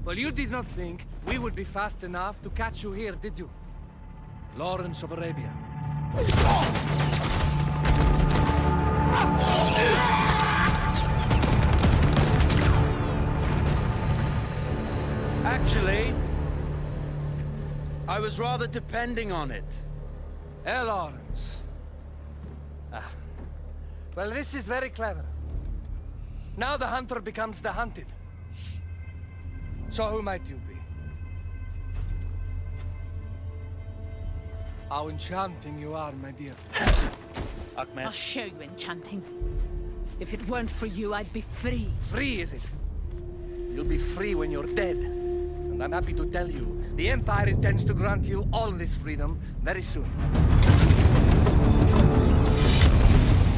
Well, you did not think we would be fast enough to catch you here, did you? Lawrence of Arabia. Actually, I was rather depending on it. Lawrence. Well, this is very clever. Now the hunter becomes the hunted. So who might you be? How enchanting you are, my dear. Ahmed. I'll show you enchanting. If it weren't for you, I'd be free. Free, is it? You'll be free when you're dead. And I'm happy to tell you, the Empire intends to grant you all this freedom very soon.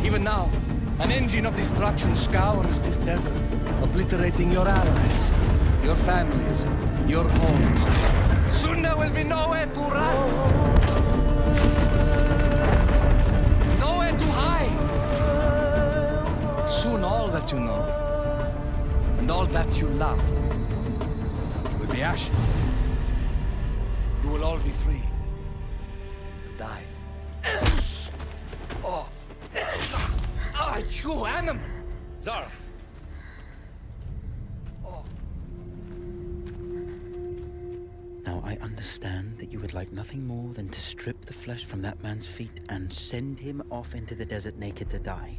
Even now, an engine of destruction scours this desert, obliterating your allies, your families, your homes. Soon there will be nowhere to run. Nowhere to hide. Soon all that you know, and all that you love, will be ashes. You will all be free to die. Oh. Ah, you animal! Zara! Oh. Now I understand that you would like nothing more than to strip the flesh from that man's feet and send him off into the desert naked to die.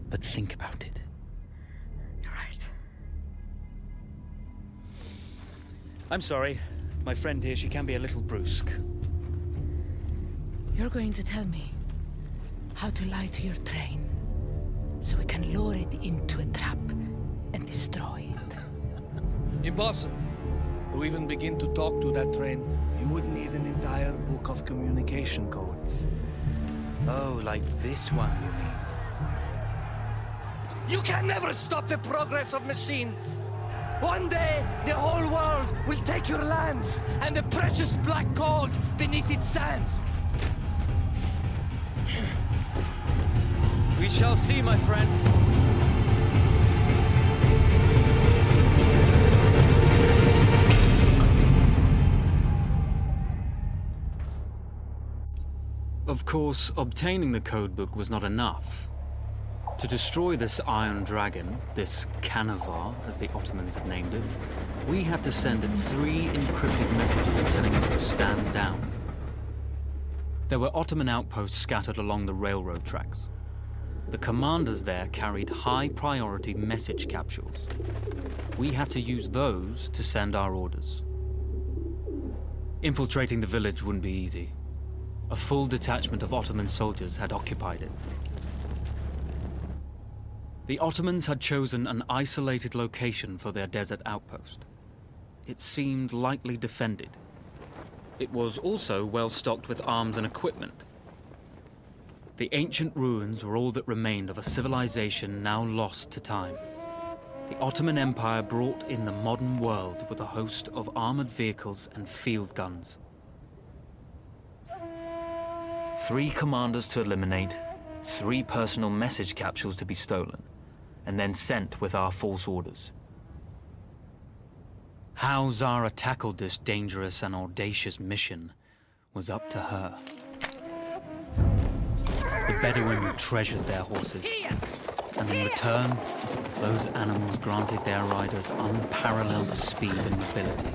But think about it. You're right. I'm sorry. My friend here, she can be a little brusque. You're going to tell me how to lie to your train, so we can lure it into a trap and destroy it. Impossible. To even begin to talk to that train, you would need an entire book of communication codes. Oh, like this one, you mean? You can never stop the progress of machines! One day, the whole world will take your lands and the precious black gold beneath its sands. We shall see, my friend. Of course, obtaining the codebook was not enough. To destroy this Iron Dragon, this Canavar, as the Ottomans had named it, we had to send it 3 encrypted messages telling it to stand down. There were Ottoman outposts scattered along the railroad tracks. The commanders there carried high-priority message capsules. We had to use those to send our orders. Infiltrating the village wouldn't be easy. A full detachment of Ottoman soldiers had occupied it. The Ottomans had chosen an isolated location for their desert outpost. It seemed lightly defended. It was also well stocked with arms and equipment. The ancient ruins were all that remained of a civilization now lost to time. The Ottoman Empire brought in the modern world with a host of armored vehicles and field guns. 3 commanders to eliminate, 3 personal message capsules to be stolen, and then sent with our false orders. How Zara tackled this dangerous and audacious mission was up to her. The Bedouin treasured their horses, and in return, those animals granted their riders unparalleled speed and mobility.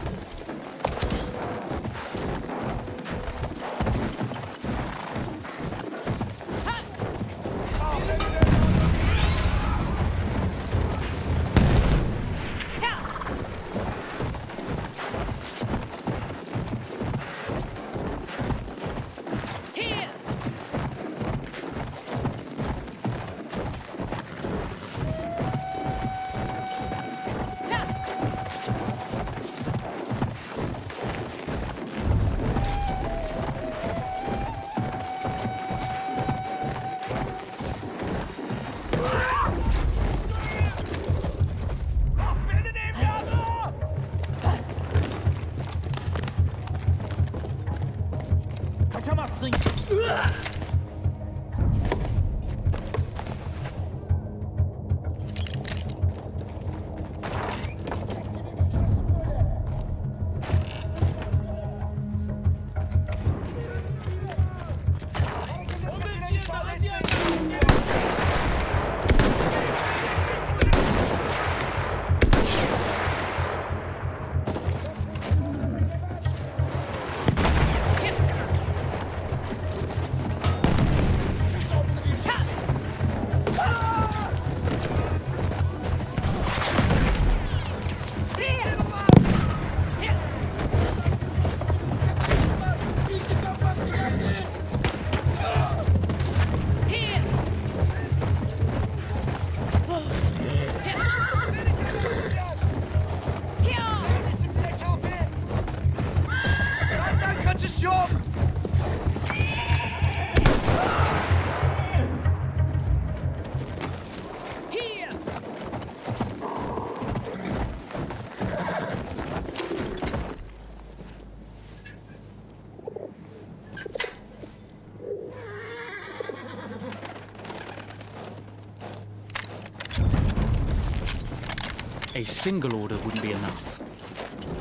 A single order wouldn't be enough.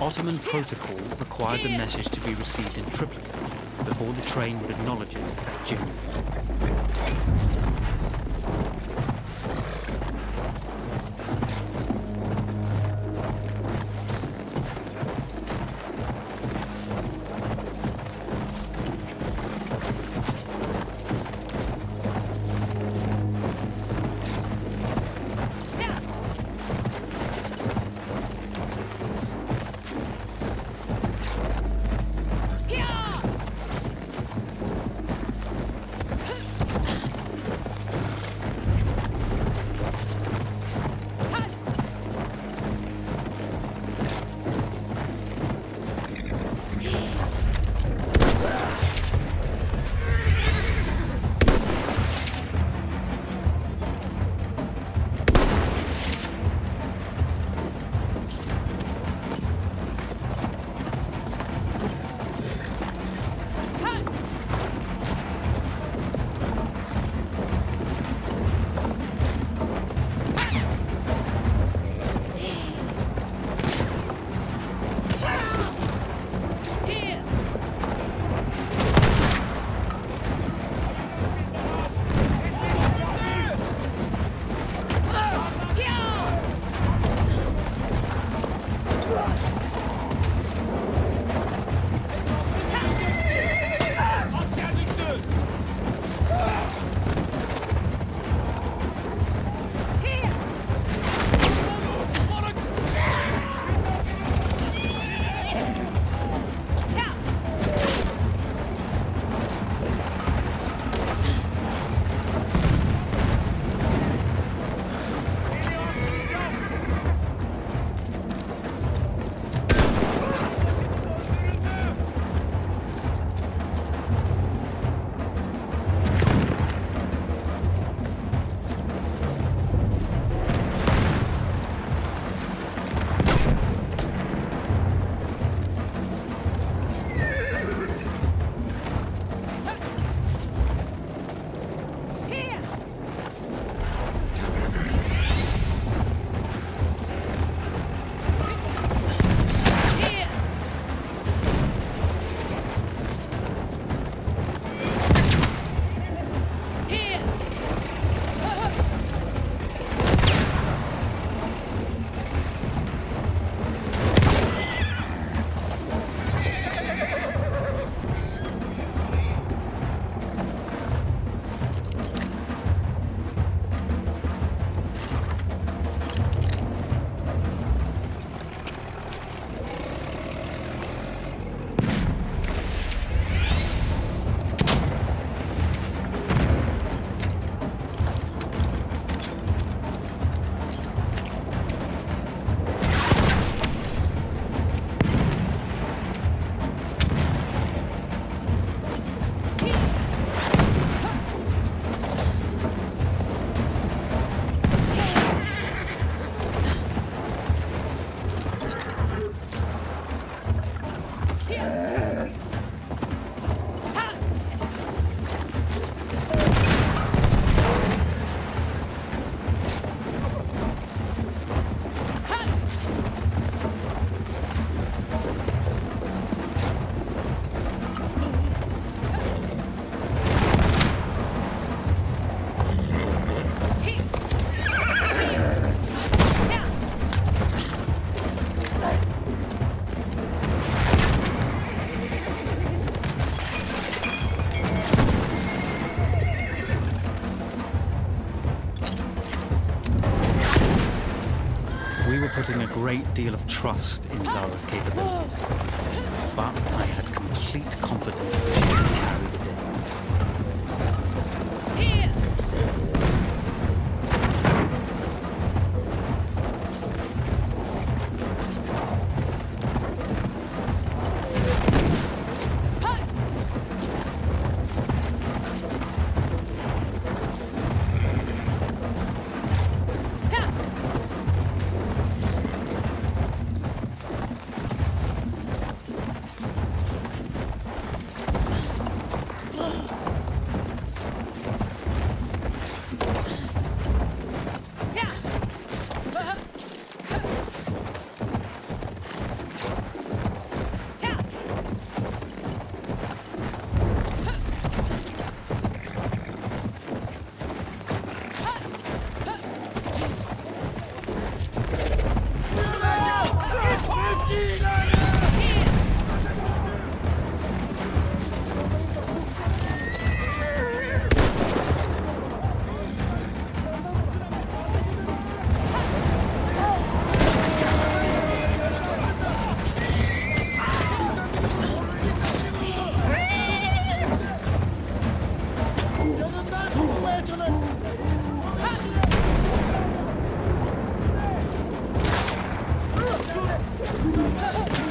Ottoman protocol required the message to be received in triplicate before the train would acknowledge it as genuine. putting a great deal of trust in Zara's capabilities, but I had complete confidence that she would carry the day. Help!